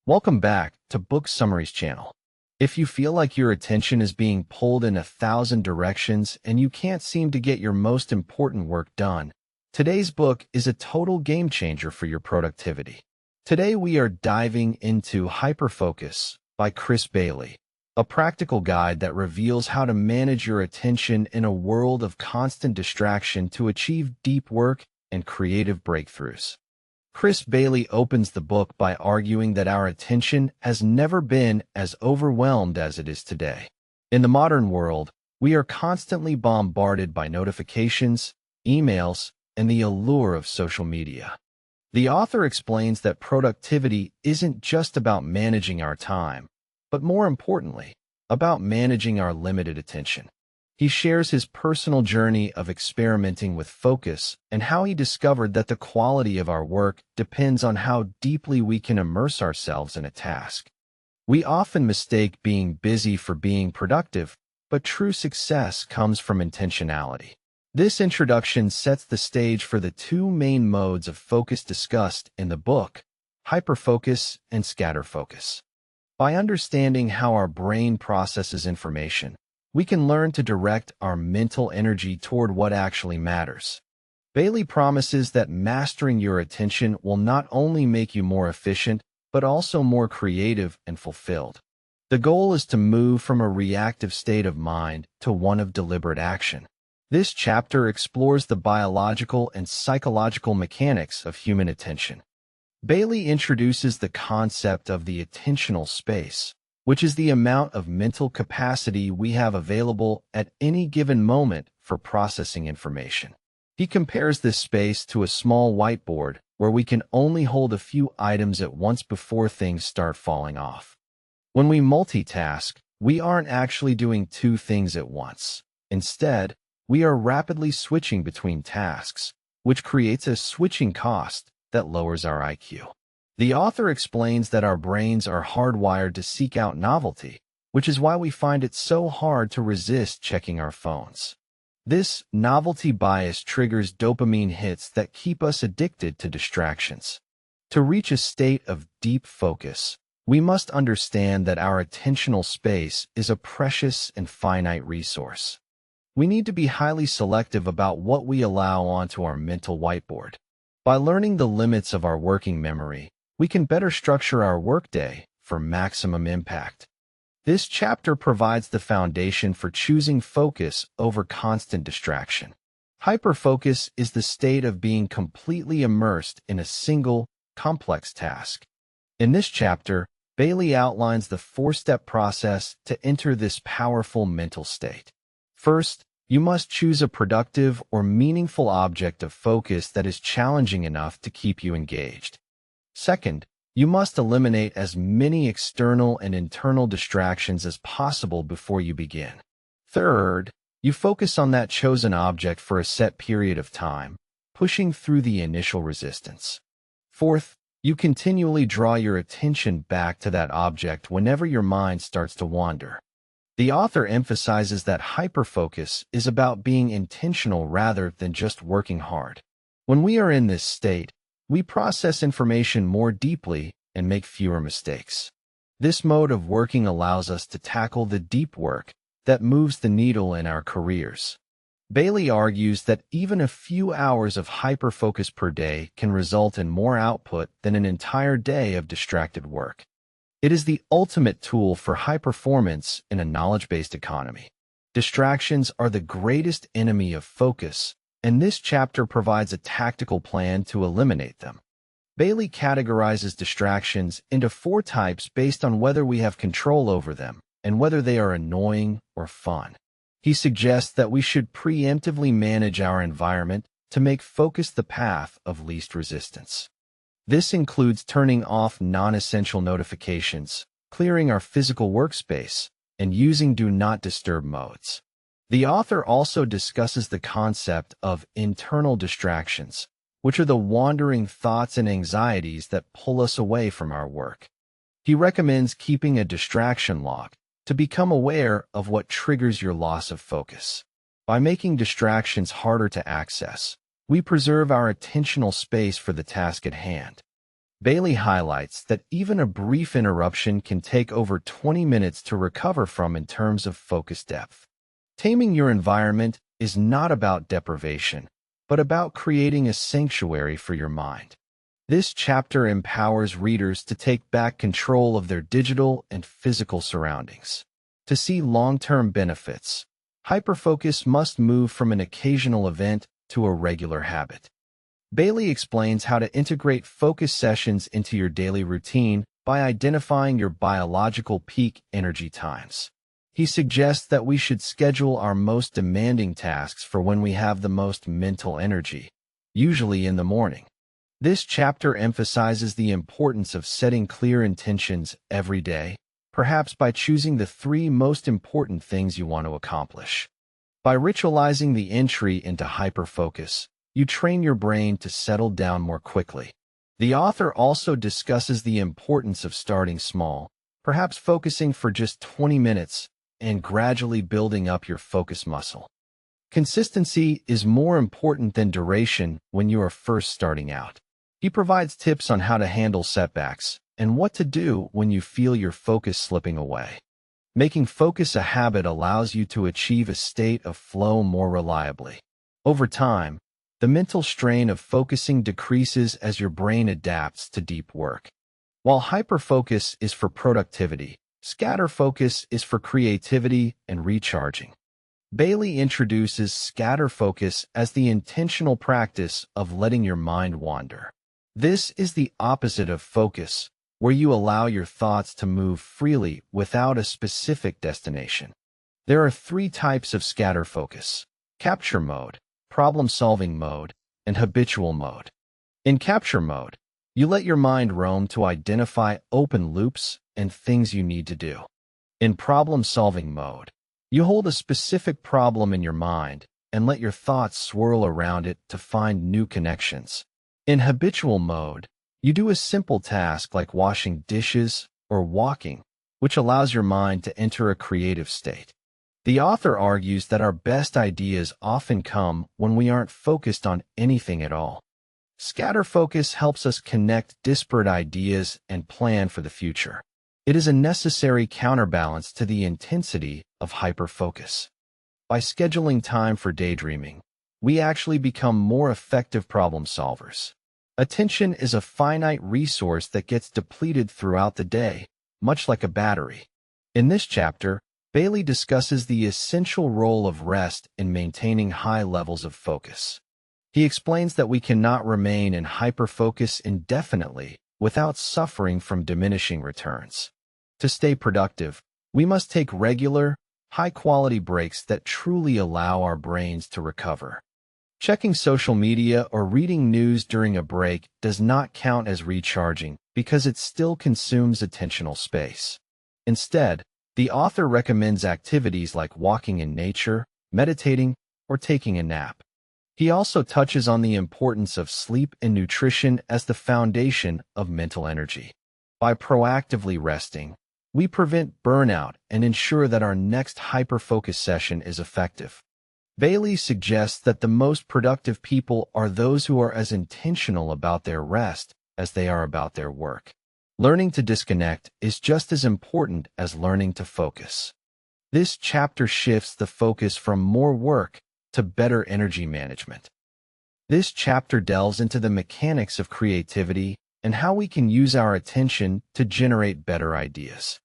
Welcome back to Book Summaries channel. If you feel like your attention is being pulled in 1,000 directions and you can't seem to get your most important work done, today's book is a total game changer for your productivity. Today we are diving into Hyperfocus by Chris Bailey, a practical guide that reveals how to manage your attention in a world of constant distraction to achieve deep work and creative breakthroughs. Chris Bailey opens the book by arguing that our attention has never been as overwhelmed as it is today. In the modern world, we are constantly bombarded by notifications, emails, and the allure of social media. The author explains that productivity isn't just about managing our time, but more importantly, about managing our limited attention. He shares his personal journey of experimenting with focus and how he discovered that the quality of our work depends on how deeply we can immerse ourselves in a task. We often mistake being busy for being productive, but true success comes from intentionality. This introduction sets the stage for the two main modes of focus discussed in the book, hyperfocus and scatterfocus. By understanding how our brain processes information, we can learn to direct our mental energy toward what actually matters. Bailey promises that mastering your attention will not only make you more efficient, but also more creative and fulfilled. The goal is to move from a reactive state of mind to one of deliberate action. This chapter explores the biological and psychological mechanics of human attention. Bailey introduces the concept of the attentional space, which is the amount of mental capacity we have available at any given moment for processing information. He compares this space to a small whiteboard where we can only hold a few items at once before things start falling off. When we multitask, we aren't actually doing two things at once. Instead, we are rapidly switching between tasks, which creates a switching cost that lowers our IQ. The author explains that our brains are hardwired to seek out novelty, which is why we find it so hard to resist checking our phones. This novelty bias triggers dopamine hits that keep us addicted to distractions. To reach a state of deep focus, we must understand that our attentional space is a precious and finite resource. We need to be highly selective about what we allow onto our mental whiteboard. By learning the limits of our working memory, we can better structure our workday for maximum impact. This chapter provides the foundation for choosing focus over constant distraction. Hyperfocus is the state of being completely immersed in a single, complex task. In this chapter, Bailey outlines the four-step process to enter this powerful mental state. First, you must choose a productive or meaningful object of focus that is challenging enough to keep you engaged. Second, you must eliminate as many external and internal distractions as possible before you begin. Third, you focus on that chosen object for a set period of time, pushing through the initial resistance. Fourth, you continually draw your attention back to that object whenever your mind starts to wander. The author emphasizes that hyperfocus is about being intentional rather than just working hard. When we are in this state, we process information more deeply and make fewer mistakes. This mode of working allows us to tackle the deep work that moves the needle in our careers. Bailey argues that even a few hours of hyperfocus per day can result in more output than an entire day of distracted work. It is the ultimate tool for high performance in a knowledge-based economy. Distractions are the greatest enemy of focus, and this chapter provides a tactical plan to eliminate them. Bailey categorizes distractions into 4 types based on whether we have control over them and whether they are annoying or fun. He suggests that we should preemptively manage our environment to make focus the path of least resistance. This includes turning off non-essential notifications, clearing our physical workspace, and using Do Not Disturb modes. The author also discusses the concept of internal distractions, which are the wandering thoughts and anxieties that pull us away from our work. He recommends keeping a distraction log to become aware of what triggers your loss of focus. By making distractions harder to access, we preserve our attentional space for the task at hand. Bailey highlights that even a brief interruption can take over 20 minutes to recover from in terms of focus depth. Taming your environment is not about deprivation, but about creating a sanctuary for your mind. This chapter empowers readers to take back control of their digital and physical surroundings. To see long-term benefits, hyperfocus must move from an occasional event to a regular habit. Bailey explains how to integrate focus sessions into your daily routine by identifying your biological peak energy times. He suggests that we should schedule our most demanding tasks for when we have the most mental energy, usually in the morning. This chapter emphasizes the importance of setting clear intentions every day, perhaps by choosing the 3 most important things you want to accomplish. By ritualizing the entry into hyperfocus, you train your brain to settle down more quickly. The author also discusses the importance of starting small, perhaps focusing for just 20 minutes, and gradually building up your focus muscle. Consistency is more important than duration when you are first starting out. He provides tips on how to handle setbacks and what to do when you feel your focus slipping away. Making focus a habit allows you to achieve a state of flow more reliably. Over time, the mental strain of focusing decreases as your brain adapts to deep work. While hyperfocus is for productivity, scatterfocus is for creativity and recharging. Bailey introduces scatterfocus as the intentional practice of letting your mind wander. This is the opposite of focus, where you allow your thoughts to move freely without a specific destination. There are 3 types of scatterfocus: capture mode, problem-solving mode, and habitual mode. In capture mode, you let your mind roam to identify open loops and things you need to do. In problem-solving mode, you hold a specific problem in your mind and let your thoughts swirl around it to find new connections. In habitual mode, you do a simple task like washing dishes or walking, which allows your mind to enter a creative state. The author argues that our best ideas often come when we aren't focused on anything at all. Scatterfocus helps us connect disparate ideas and plan for the future. It is a necessary counterbalance to the intensity of hyperfocus. By scheduling time for daydreaming, we actually become more effective problem solvers. Attention is a finite resource that gets depleted throughout the day, much like a battery. In this chapter, Bailey discusses the essential role of rest in maintaining high levels of focus. He explains that we cannot remain in hyperfocus indefinitely without suffering from diminishing returns. To stay productive, we must take regular, high-quality breaks that truly allow our brains to recover. Checking social media or reading news during a break does not count as recharging because it still consumes attentional space. Instead, the author recommends activities like walking in nature, meditating, or taking a nap. He also touches on the importance of sleep and nutrition as the foundation of mental energy. By proactively resting, we prevent burnout and ensure that our next hyperfocus session is effective. Bailey suggests that the most productive people are those who are as intentional about their rest as they are about their work. Learning to disconnect is just as important as learning to focus. This chapter shifts the focus from more work to better energy management. This chapter delves into the mechanics of creativity and how we can use our attention to generate better ideas.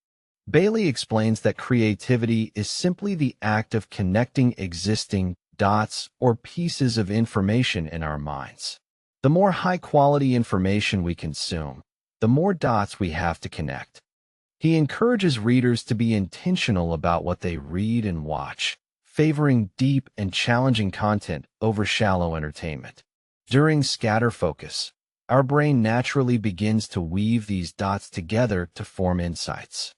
Bailey explains that creativity is simply the act of connecting existing dots or pieces of information in our minds. The more high-quality information we consume, the more dots we have to connect. He encourages readers to be intentional about what they read and watch, favoring deep and challenging content over shallow entertainment. During scatterfocus, our brain naturally begins to weave these dots together to form insights.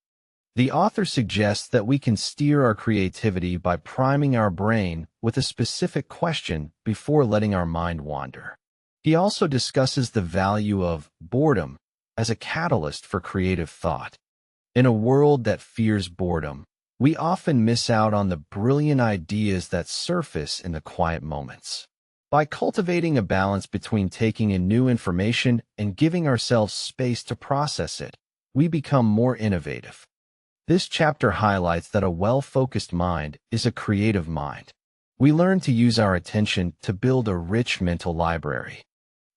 The author suggests that we can steer our creativity by priming our brain with a specific question before letting our mind wander. He also discusses the value of boredom as a catalyst for creative thought. In a world that fears boredom, we often miss out on the brilliant ideas that surface in the quiet moments. By cultivating a balance between taking in new information and giving ourselves space to process it, we become more innovative. This chapter highlights that a well-focused mind is a creative mind. We learn to use our attention to build a rich mental library.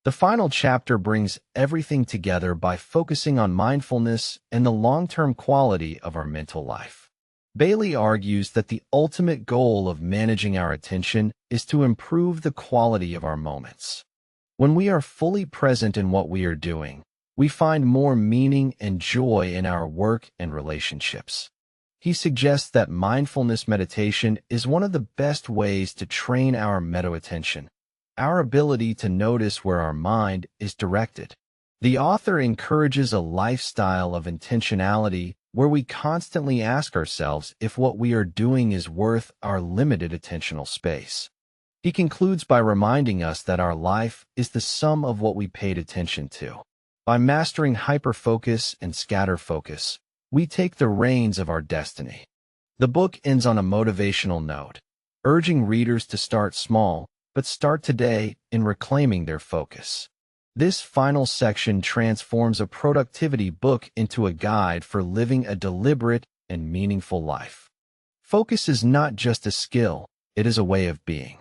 The final chapter brings everything together by focusing on mindfulness and the long-term quality of our mental life. Bailey argues that the ultimate goal of managing our attention is to improve the quality of our moments. When we are fully present in what we are doing, we find more meaning and joy in our work and relationships. He suggests that mindfulness meditation is one of the best ways to train our meta-attention, our ability to notice where our mind is directed. The author encourages a lifestyle of intentionality where we constantly ask ourselves if what we are doing is worth our limited attentional space. He concludes by reminding us that our life is the sum of what we paid attention to. By mastering hyperfocus and scatterfocus, we take the reins of our destiny. The book ends on a motivational note, urging readers to start small, but start today in reclaiming their focus. This final section transforms a productivity book into a guide for living a deliberate and meaningful life. Focus is not just a skill, it is a way of being.